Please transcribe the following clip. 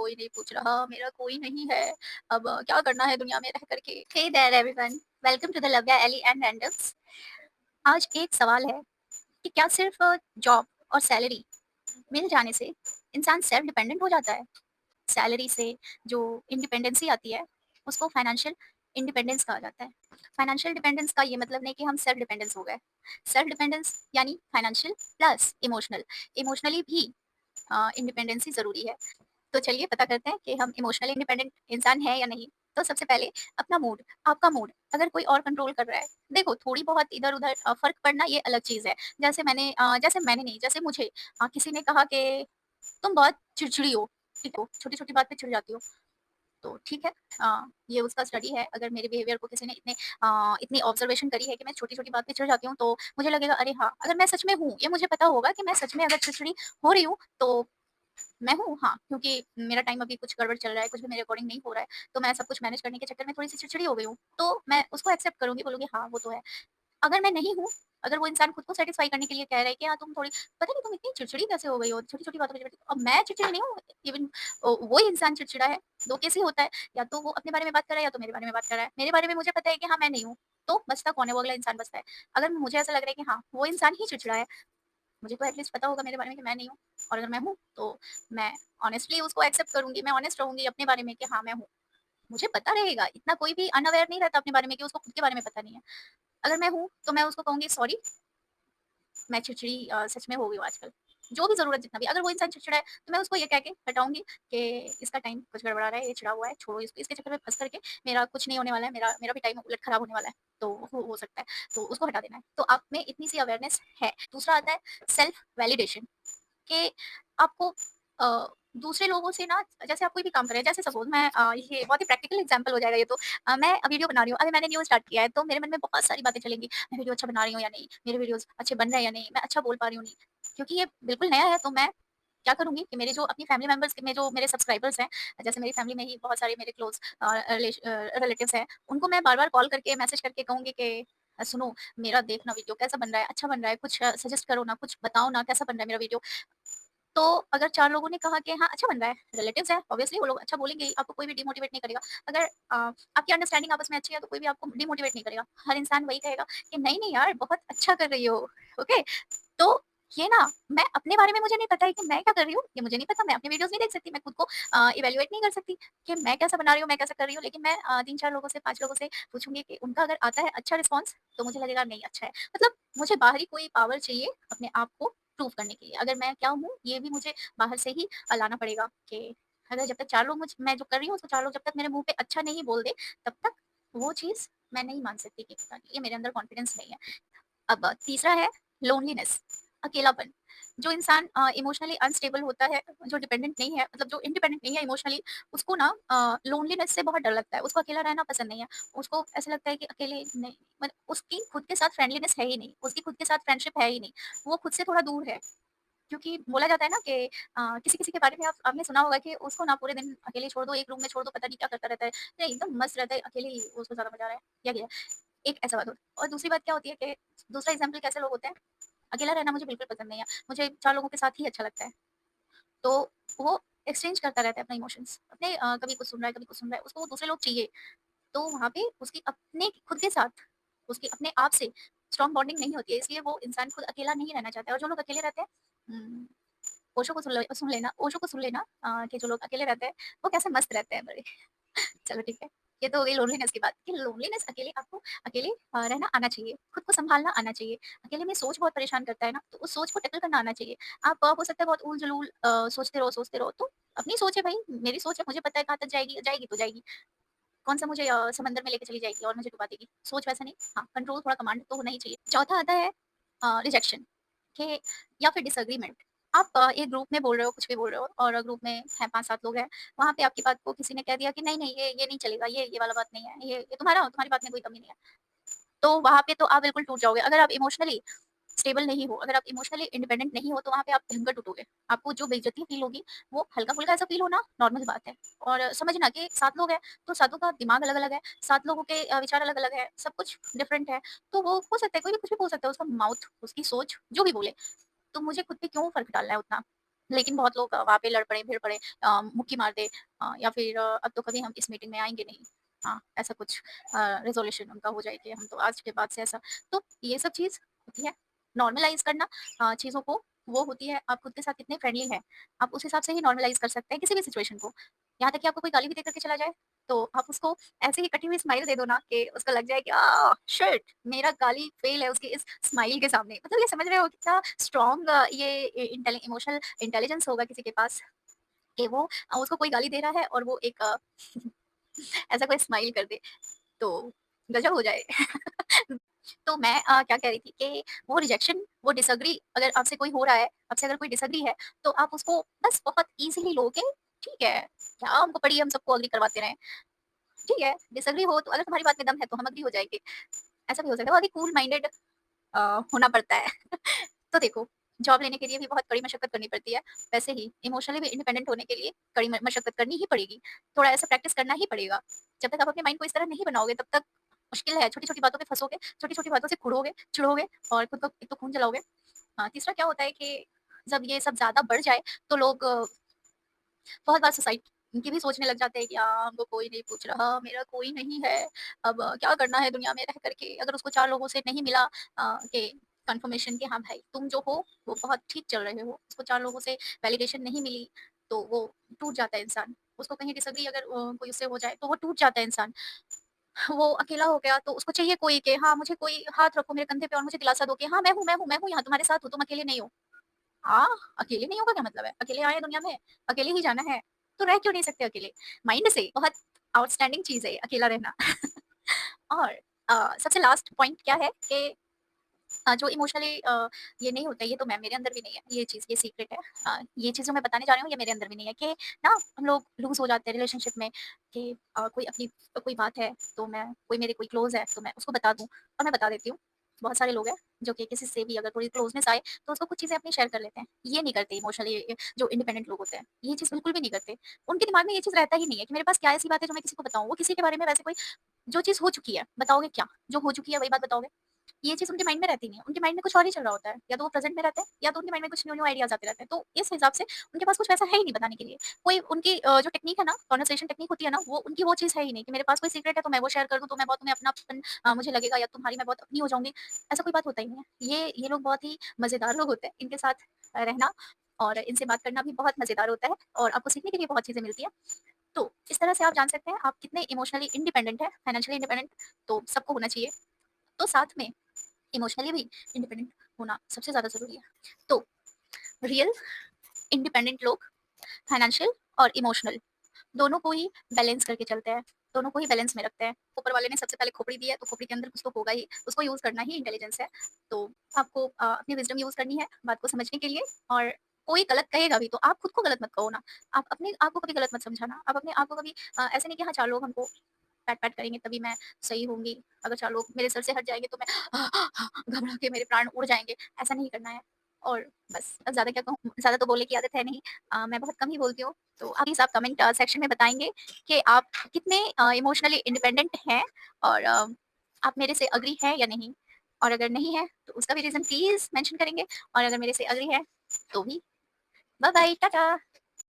कोई नहीं पूछ रहा, मेरा कोई नहीं है, अब क्या करना है दुनिया में रह कर के। Hey there everyone, welcome to the Lavya Ellie and Randoms. आज एक सवाल है कि क्या सिर्फ जॉब और सैलरी मिल जाने से इंसान सेल्फ डिपेंडेंट हो जाता है? सैलरी से जो इंडिपेंडेंसी आती है, उसको फाइनेंशियल इंडिपेंडेंस कहा जाता है। फाइनेंशियल डिपेंडेंस का ये मतलब नहीं कि हम सेल्फ डिपेंडेंस हो गए। सेल्फ डिपेंडेंस यानी फाइनेंशियल प्लस इमोशनल। इमोशनली भी इंडिपेंडेंसी ज़रूरी है। तो चलिए पता करते हैं कि हम इमोशनली इंडिपेंडेंट इंसान हैं या नहीं। तो सबसे पहले अपना मूड, आपका मूड अगर कोई और कंट्रोल कर रहा है, देखो थोड़ी बहुत इधर-उधर फ़र्क पड़ना ये अलग चीज़ है। जैसे मैंने नहीं, जैसे मुझे किसी ने कहा कि तुम बहुत चिड़चिड़ी हो, ठीक हो, छोटी-छोटी बात पे चिढ़ जाती हो। तो ठीक है, ये उसका स्टडी है। अगर मेरे बिहेवियर को किसी ने इतनी ऑब्जर्वेशन करी है कि मैं छोटी-छोटी बात पे चिढ़ जाती हूँ, तो मुझे लगेगा अरे हाँ, अगर मैं सच में हूँ, ये मुझे पता होगा कि मैं सच में अगर चिड़चिड़ी हो रही हूँ, तो मैं हूँ, हाँ, क्योंकि मेरा टाइम अभी कुछ गड़बड़ चल रहा है, कुछ भी मेरे अकॉर्डिंग नहीं हो रहा है, तो मैं सब कुछ मैनेज करने के चक्कर में थोड़ी-सी चिड़चिड़ी हो गई हूँ। तो मैं उसको एक्सेप्ट करूँगी, बोलूँगी हाँ, वो तो है। अगर मैं नहीं हूँ, अगर वो इंसान खुद को सैटिस्फाई करने के लिए कह रहा है कि हाँ, तुम थोड़ी पता नहीं तुम इतनी चिड़चिड़ी कैसे हो गई हो, छोटी-छोटी बातों पे चिढ़ती हो। अब मैं चिड़चिड़ी नहीं हूँ, इवन वो इंसान चिड़चिड़ा है, 2 केस ही होता है, या तो वो अपने बारे में बात कर रहा है या तो मेरे बारे में बात कर रहा है। मेरे बारे में मुझे पता है कि हाँ, मैं नहीं हूँ, तो बचता कौन है? वो अगला इंसान बचता है। अगर मुझे ऐसा लग रहा है कि हाँ, वो इंसान ही चिड़चिड़ा है, मुझे तो एटलीस्ट पता होगा मेरे बारे में कि मैं नहीं हूँ, और अगर मैं हूँ, तो मैं ऑनेस्टली उसको एक्सेप्ट करूँगी, मैं ऑनेस्ट रहूँगी अपने बारे में कि हाँ, मैं हूँ। मुझे पता रहेगा, इतना कोई भी अनअवेयर नहीं रहता अपने बारे में कि उसको खुद के बारे में पता नहीं है। अगर मैं हूँ, तो मैं उसको कहूँगी सॉरी, मैं चिड़चिड़ी सच में हो गई हूँ आजकल। जो भी ज़रूरत जितना भी, अगर वो इंसान चिड़चिड़ा है, तो मैं उसको ये कह के हटाऊँगी कि इसका टाइम कुछ गड़बड़ा रहा है, ये चिढ़ा हुआ है, छोड़ो इसको, इसके चक्कर में फँस कर के मेरा कुछ नहीं होने वाला है, मेरा मेरा भी टाइम उलट खराब होने वाला है, तो हो सकता है, तो उसको हटा देना है। तो आप में इतनी सी अवेयरनेस है। दूसरा आता है सेल्फ वैलिडेशन। कि आपको अ, दूसरे लोगों से ना, जैसे आप कोई भी काम कर रहे हैं, जैसे सपोज़ ये बहुत ही प्रैक्टिकल एग्ज़ाम्पल हो जाएगा ये तो। मैं वीडियो बना रही हूँ, अभी मैंने न्यू स्टार्ट किया है, तो मेरे मन में बहुत सारी बातें चलेंगी। मैं वीडियो अच्छा बना रही हूँ या नहीं? मेरे वीडियोज़ अच्छे बन रहे हैं या नहीं? मैं अच्छा बोल पा रही हूँ नहीं? क्योंकि ये बिल्कुल नया है, तो मैं क्या करूँगी कि मेरे जो अपनी फैमिली मेंबर्स में जो मेरे सब्सक्राइबर्स हैं, जैसे मेरी फैमिली में ही बहुत सारे मेरे क्लोज़ रिलेटिव्स हैं, उनको मैं बार-बार कॉल करके, मैसेज करके कहूँगी कि सुनो, मेरा देखना वीडियो कैसा बन रहा है? अच्छा बन रहा है? कुछ सजेस्ट करो ना, कुछ बताओ ना, कैसा बन रहा है मेरा वीडियो? तो अगर 4 लोगों ने कहा कि हाँ, अच्छा बन रहा है, रिलेटिव्स हैं, ऑब्वियसली वो लोग अच्छा बोलेंगे ही, आपको कोई भी डिमोटिवेट नहीं करेगा। अगर आपकी अंडरस्टैंडिंग आपस में अच्छी है, तो कोई भी आपको डिमोटिवेट नहीं करेगा। हर इंसान वही कहेगा कि नहीं, नहीं यार, बहुत अच्छा कर रही हो, ओके? तो ये ना, मैं अपने बारे में मुझे नहीं पता है कि मैं क्या कर रही हूँ, ये मुझे नहीं पता, मैं अपनी वीडियोज़ नहीं देख सकती, मैं खुद को इवैल्यूएट नहीं कर सकती कि मैं कैसा बना रही हूँ, मैं कैसा कर रही हूँ। लेकिन मैं 3-4 लोगों से, 5 लोगों से पूछूँगी कि उनका अगर आता है अच्छा रिस्पॉन्स, तो मुझे लगेगा नहीं अच्छा है। मतलब मुझे बाहरी कोई पावर चाहिए अपने आप को प्रूव करने के लिए। अगर मैं क्या हूँ, ये भी मुझे बाहर से ही लाना पड़ेगा कि अगर जब तक 4 लोग मैं जो कर रही हूँ, उसको 4 लोग जब तक मेरे मुँह पे अच्छा नहीं बोल दे, तब तक वो चीज़ मैं नहीं मान सकती कि पता नहीं, ये मेरे अंदर कॉन्फिडेंस नहीं है। अब तीसरा है लोनलीनेस, अकेलापन। जो इंसान इमोशनली अनस्टेबल होता है, जो डिपेंडेंट नहीं है, मतलब जो इंडिपेंडेंट नहीं है इमोशनली, उसको ना लोनलीनेस से बहुत डर लगता है। उसको अकेला रहना पसंद नहीं है। उसको ऐसा लगता है कि अकेले नहीं, मतलब उसकी खुद के साथ फ्रेंडलीनेस है ही नहीं, उसकी खुद के साथ फ्रेंडशिप है ही नहीं। वो खुद से थोड़ा दूर है। क्योंकि बोला जाता है ना कि किसी-किसी के बारे में आपने सुना होगा कि उसको ना पूरे दिन अकेले छोड़ दो, एक रूम में छोड़ दो, पता नहीं क्या करता रहता है। नहीं, एकदम मस्त रहता है, अकेले ही उसको ज़्यादा मज़ा आ रहा है, या क्या? एक ऐसा बात होता है। और दूसरी बात क्या होती है कि दूसरा एग्ज़ाम्पल कैसे लोग होते हैं, अकेला रहना मुझे बिल्कुल पसंद नहीं है। मुझे 4 लोगों के साथ ही अच्छा लगता है। तो वो एक्सचेंज करता रहता है अपना इमोशंस। कभी कुछ सुन रहा है, कभी कुछ सुन रहा है, उसको वो दूसरे लोग चाहिए। तो वहाँ पे उसकी अपने खुद के साथ, उसकी अपने आप से स्ट्रॉन्ग बॉन्डिंग नहीं होती है, इसलिए वो इंसान खुद अकेला नहीं रहना चाहता है। और जो लोग अकेले रहते हैं, ओशो को सुन लेना, ओशो को सुन लेना, कि जो लोग अकेले रहते हैं, वो कैसे मस्त रहते हैं बड़े। चलो ठीक है। ये तो हो गई लोनलीनेस की बात कि लोनलीनेस अकेले आपको अकेले रहना आना चाहिए, खुद को सँभालना आना चाहिए। अकेले में सोच बहुत परेशान करता है ना, तो उस सोच को टैकल करना आना चाहिए। आप हो सकता है बहुत ऊल-जलूल सोचते रहो, तो अपनी सोच है भई, मेरी सोच है, मुझे पता है कहाँ तक जाएगी, जाएगी तो जाएगी। कौन-सा मुझे समंदर में लेके चली जाएगी और मुझे डुबा देगी। सोच वैसा नहीं, हाँ, कंट्रोल थोड़ा कमांड तो होना ही चाहिए। चौथा आता है रिजेक्शन, कि या फिर डिसएग्रीमेंट। आप एक ग्रुप में बोल रहे हो, कुछ भी बोल रहे हो, और ग्रुप में हैं 5-7 लोग हैं, वहाँ पे आपकी बात को किसी ने कह दिया कि नहीं, नहीं, ये नहीं चलेगा, ये वाला बात नहीं है, ये तुम्हारी बात में कोई कमी नहीं है। तो वहाँ पे तो आप बिल्कुल टूट जाओगे। अगर आप इमोशनली स्टेबल नहीं हो, अगर आप इमोशनली इंडिपेंडेंट नहीं हो, तो वहाँ पे आप भयंकर टूटोगे। आपको जो बेइज्जती फ़ील होगी, वो हल्का-फुल्का ऐसा फ़ील होना नॉर्मल बात है। और समझना कि 7 लोग हैं, तो सातों का दिमाग अलग-अलग है, 7 लोगों के विचार अलग-अलग है, सब कुछ डिफरेंट है। तो वो हो सकता है, कोई भी कुछ भी बोल सकता है, उसका माउथ, उसकी सोच, जो भी बोले। तो मुझे खुद पे क्यों फ़र्क डालना है उतना? लेकिन बहुत लोग वहाँ पे लड़ पड़े, भिड़ पड़े, मुक्की मार दे, या फिर अब तो कभी हम इस मीटिंग में आएँगे नहीं। हाँ, ऐसा कुछ रेज़ोल्यूशन उनका हो जाए कि हम तो आज के बाद से ऐसा। तो ये सब चीज़ होती है। नॉर्मलाइज़ करना चीज़ों को, वो होती है आप खुद के साथ कितने फ्रेंडली हैं। आप उस हिसाब से ही नॉर्मलाइज़ कर सकते हैं किसी भी सिचुएशन को। यहाँ तक कि आपको कोई गाली भी दे कर के चला जाए, तो आप उसको ऐसे ही कटी हुई स्माइल दे दो ना कि उसको लग जाए कि शिट! मेरा गाली फ़ेल है उसकी इस स्माइल के सामने। मतलब ये समझ रहे हो कितना स्ट्रॉन्ग ये इमोशनल इंटेलिजेंस होगा किसी के पास कि वो उसको कोई गाली दे रहा है और वो एक ऐसा कोई स्माइल कर दे, तो गज़ब हो जाए। तो मैं क्या कह रही थी कि वो रिजेक्शन, वो डिसएग्री अगर आपसे कोई हो रहा है, आपसे अगर कोई डिसएग्री है, तो आप उसको बस बहुत ईज़िली लो के ठीक है, क्या हमको पड़ी है हम सबको एग्री करवाते रहें। ठीक है, डिसएग्री हो तो अगर तुम्हारी बात में दम है तो हम एग्री हो जाएँगे। ऐसा भी हो सकता है, बाकी कूल माइंडेड अ, होना पड़ता है। तो देखो, जॉब लेने के लिए भी बहुत कड़ी मशक्कत करनी पड़ती है। वैसे ही इमोशनली भी इंडिपेंडेंट होने के लिए कड़ी म मशक्कत करनी ही पड़ेगी। थोड़ा ऐसा प्रैक्टिस करना ही पड़ेगा। जब तक आप अपने माइंड को इस तरह नहीं बनाओगे तब तक मुश्किल है। छोटी-छोटी बातों पे फँसोगे, छोटी-छोटी बातों से कुड़ोगे, चिढ़ोगे और खुद को एक तो खून जलाओगे। तीसरा क्या होता है कि जब ये सब ज़्यादा बढ़ जाए तो लोग बहुत बार सुसाइड की भी सोचने लग जाते हैं कि हमको कोई नहीं पूछ रहा, मेरा कोई नहीं है, अब क्या करना है दुनिया में रह करके। अगर उसको 4 लोगों से नहीं मिला कि कन्फर्मेशन कि हाँ भाई तुम जो हो वो बहुत ठीक चल रहे हो, उसको 4 लोगों से वैलिडेशन नहीं मिली, तो वो टूट जाता है इंसान। उसको कहीं डिसएग्री अगर कोई उससे हो जाए तो वो टूट जाता है इंसान। वो अकेला हो गया तो उसको चाहिए कोई कि हाँ, मुझे कोई हाथ रखो मेरे कंधे पे और मुझे दिलासा दो कि हाँ, मैं हूँ यहाँ तुम्हारे साथ हूँ, तुम अकेले नहीं हो। हाँ, अकेले नहीं होगा क्या मतलब है? अकेले आए हैं दुनिया में, अकेले ही जाना है, तो रह क्यों नहीं सकते अकेले? माइंड से बहुत आउटस्टैंडिंग चीज़ है ये अकेला रहना। और सबसे लास्ट पॉइंट क्या है कि जो इमोशनली ये नहीं होता है, ये तो मैं मेरे अंदर भी नहीं है, ये चीज़ ये सीक्रेट है। ये चीज़ जो मैं बताने जा रही हूँ, ये मेरे अंदर भी नहीं है कि ना हम लोग लूज़ हो जाते हैं रिलेशनशिप में कि कोई अपनी कोई बात है, तो मैं कोई मेरे कोई क्लोज़ है, तो मैं उसको बता दूँ और मैं बता देती हूँ। बहुत सारे लोग हैं जो कि किसी से भी अगर थोड़ी क्लोज़नेस आए, तो उसको कुछ चीज़ें अपनी शेयर कर लेते हैं। ये नहीं करते इमोशनली जो इंडिपेंडेंट लोग होते हैं, ये चीज़ बिल्कुल भी नहीं करते। उनके दिमाग में ये चीज़ रहता ही नहीं है कि मेरे पास क्या ऐसी बात है जो मैं किसी को बताऊँ। वो किसी के बारे में वैसे कोई जो चीज़ हो चुकी है, बताओगे क्या? जो हो चुकी है वही बात बताओगे? ये चीज़ उनके माइंड में रहती नहीं है, उनके माइंड में कुछ और ही चल रहा होता है, या तो वो प्रेज़ेंट में रहते हैं, या तो उनके माइंड में कुछ न्यू-न्यू आइडियाज़ आते रहते हैं। तो इस हिसाब से उनके पास कुछ वैसा है ही नहीं बताने के लिए। कोई उनकी जो टेक्नीक है ना, कन्वर्सेशन टेक्नीक होती है ना, वो उनकी वो चीज़ है ही नहीं कि मेरे पास कोई सीक्रेट है तो मैं वो शेयर कर दूँ, तो मैं बहुत तुम्हें अपनापन मुझे लगेगा या तुम्हारी मैं बहुत अपनी हो जाऊँगी। ऐसा कोई बात होता ही नहीं है। ये लोग बहुत ही मज़ेदार लोग होते हैं, इनके साथ रहना और इनसे बात करना भी बहुत मज़ेदार होता है और आपको सीखने के लिए बहुत चीज़ें मिलती हैं। तो इस तरह से आप जान सकते हैं आप कितने इमोशनली इंडिपेंडेंट हैं, फाइनेंशियली इंडिपेंडेंट तो सबको होना चाहिए। तो साथ में इमोशनली भी इंडिपेंडेंट होना सबसे ज़्यादा ज़रूरी है। तो रियल इंडिपेंडेंट लोग फाइनेंशियल और इमोशनल दोनों को ही बैलेंस करके चलते हैं, दोनों को ही बैलेंस में रखते हैं। ऊपर वाले ने सबसे पहले खोपड़ी दी है, तो खोपड़ी के अंदर कुछ तो होगा ही, उसको यूज़ करना ही इंटेलिजेंस है। तो आपको अपनी विज़डम यूज़ करनी है बात को समझने के लिए और कोई गलत कहेगा भी तो आप खुद को गलत मत कहो ना। आप अपने आप को कभी गलत मत समझाना। आप अपने आप को कभी ऐसे नहीं कि हाँ, 4 लोग हमको पैट-पैट करेंगे तभी मैं सही होंगी। अगर 4 लोग मेरे सर से हट जाएँगे तो मैं घबरा के मेरे प्राण उड़ जाएँगे, ऐसा नहीं करना है। और बस ज़्यादा क्या कहूँ, ज़्यादा तो बोलने की आदत है नहीं। मैं बहुत कम ही बोलती हूँ। तो आप प्लीज़ आप कमेंट सेक्शन में बताएँगे कि आप कितने इमोशनली इंडिपेंडेंट हैं और आप मेरे से एग्री हैं या नहीं? और अगर नहीं है, तो उसका भी रीज़न प्लीज़ मेंशन करेंगे और अगर मेरे से एग्री है, तो भी बाय बाय, टाटा।